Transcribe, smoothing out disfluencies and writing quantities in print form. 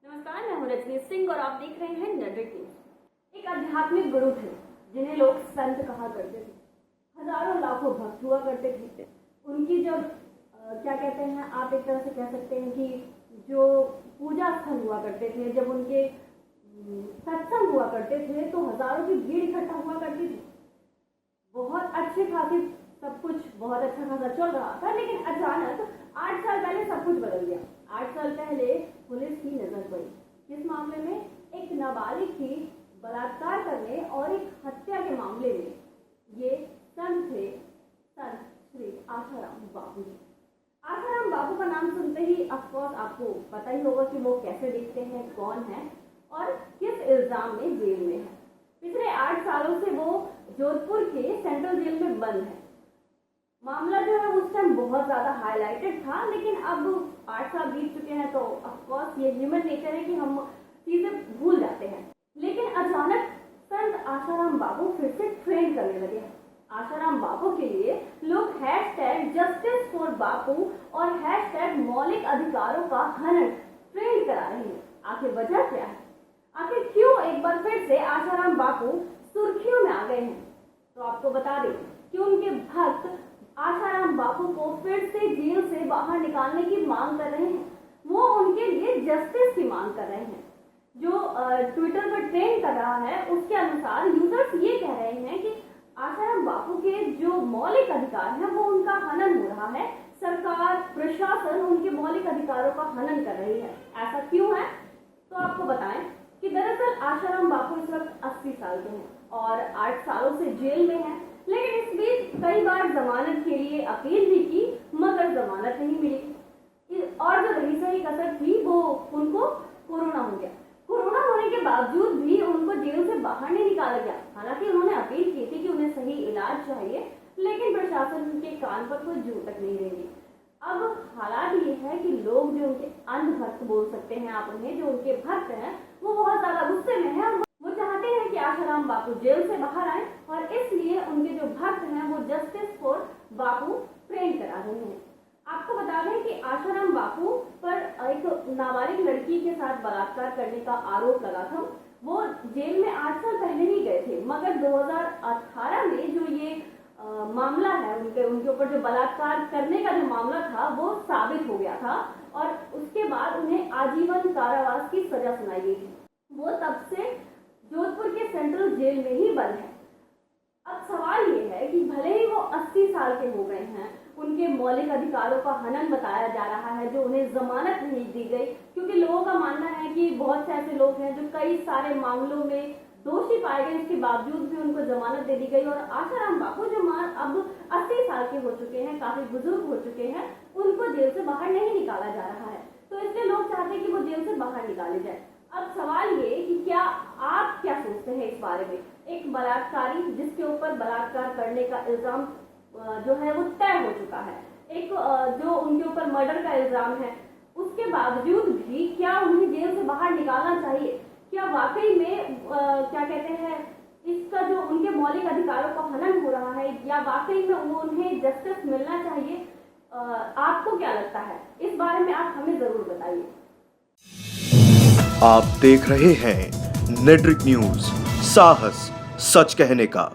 नमस्कार, मैं हूं रजनी सिंह और आप देख रहे हैं नेटवर्क न्यूज। एक आध्यात्मिक गुरु थे जिन्हें लोग संत कहा करते थे। हजारों लाखों भक्त हुआ करते थे। उनकी जब क्या कहते हैं, आप एक तरह से कह सकते हैं कि जो पूजा स्थल हुआ करते थे, जब उनके सत्संग हुआ करते थे तो हजारों की भीड़ इकट्ठा हुआ करती थी। बहुत अच्छे खासे सब कुछ बहुत अच्छा खासा चल रहा था, लेकिन अचानक 8 साल पहले सब कुछ बदल गया। 8 साल पहले पुलिस की नजर पड़ी किस मामले में? एक नाबालिग की बलात्कार करने और एक हत्या के मामले में। ये संत थे, संत श्री आशाराम बापू जी। आशाराम बापू का नाम सुनते ही ऑफकोर्स आपको पता ही होगा कि वो कैसे दिखते हैं, कौन है और किस इल्जाम में जेल में है। पिछले 8 सालों से वो जोधपुर के सेंट्रल जेल में बंद है। मामला जो है उस टाइम बहुत ज्यादा हाईलाइटेड था, लेकिन अब 8 साल बीत चुके हैं तो ऑफकोर्स ये ह्यूमन नेचर है कि हम चीजें भूल जाते हैं। लेकिन अचानक संत आशाराम बापू फिर से ट्रेंड करने लगे हैं। आशाराम बापू के लिए लोग #जस्टिस फॉर बापू और #मौलिक अधिकारों का हनन ट्रेंड करा रहे हैं। आखिर वजह क्या है? आखिर क्यों एक बार फिर से आशाराम बापू सुर्खियों में आ गए हैं? तो आपको बता दें कि उनके भक्त आशाराम बापू को फिर से जेल से बाहर निकालने की मांग कर रहे हैं। वो उनके लिए जस्टिस की मांग कर रहे हैं। जो ट्विटर पर ट्रेंड कर रहा है उसके अनुसार यूजर्स ये कह रहे हैं कि आशाराम बापू के जो मौलिक अधिकार हैं वो उनका हनन हो रहा है। सरकार, प्रशासन उनके मौलिक अधिकारों का हनन कर रही है। ऐसा क्यों है? तो आपको बताएं कि दरअसल आशाराम बापू इस वक्त 80 साल के हैं और 8 सालों से जेल में हैं। लेकिन इस बीच कई बार जमानत के लिए अपील भी की, मगर जमानत नहीं मिली और जो रही सही कसर थी वो उनको कोरोना हो गया। कोरोना होने के बावजूद भी उनको जेल से बाहर नहीं निकाला गया। हालांकि उन्होंने अपील की थी कि उन्हें सही इलाज चाहिए, लेकिन प्रशासन के कान पर कोई जू तक नहीं रहेगी। अब हालात ये है कि लोग जो उनके अंध भक्त बोल सकते हैं आप उन्हें, जो उनके भक्त हैं, वो बहुत ज्यादा गुस्से में है। वो चाहते हैं कि आशाराम बापू जेल से बाहर आए और इसलिए उनके जो भक्त हैं वो जस्टिस फॉर बापू ट्रेंड करा रहे हैं। आपको बता दें कि आशाराम बापू पर एक नाबालिग लड़की के साथ बलात्कार करने का आरोप लगा था। वो जेल में 8 साल पहले ही गए थे, मगर 2018 में जो ये मामला है उनके ऊपर जो बलात्कार करने का जो मामला था वो साबित हो गया था और उसके बाद उन्हें आजीवन कारावास की सजा सुनाई गई थी। वो तब से जोधपुर के सेंट्रल जेल में ही बंद है। अब सवाल ये है कि भले ही वो 80 साल के हो गए हैं, उनके मौलिक अधिकारों का हनन बताया जा रहा है, जो उन्हें जमानत नहीं दी गई, क्योंकि लोगों का मानना है कि बहुत से ऐसे लोग हैं जो कई सारे मामलों में दोषी पाए गए, इसके बावजूद भी उनको जमानत दे दी गई। और आशाराम बापू जो अब 80 साल के हो चुके हैं, काफी बुजुर्ग हो चुके हैं, उनको जेल से बाहर नहीं निकाला जा रहा है। तो इसलिए लोग चाहते हैं कि वो जेल से बाहर निकाले जाए। अब सवाल ये कि क्या आप क्या सोचते हैं इस बारे में? एक बलात्कारी जिसके ऊपर बलात्कार करने का इल्जाम जो है वो तय हो चुका है, एक जो उनके ऊपर मर्डर का इल्जाम है, उसके बावजूद भी क्या उन्हें जेल से बाहर निकालना चाहिए? क्या वाकई में क्या कहते हैं, इसका जो उनके मौलिक अधिकारों का हनन हो रहा है, या वाकई में वो उन्हें जस्टिस मिलना चाहिए? आपको क्या लगता है इस बारे में? आप हमें जरूर बताइए। आप देख रहे हैं नेटवर्क न्यूज, साहस सच कहने का।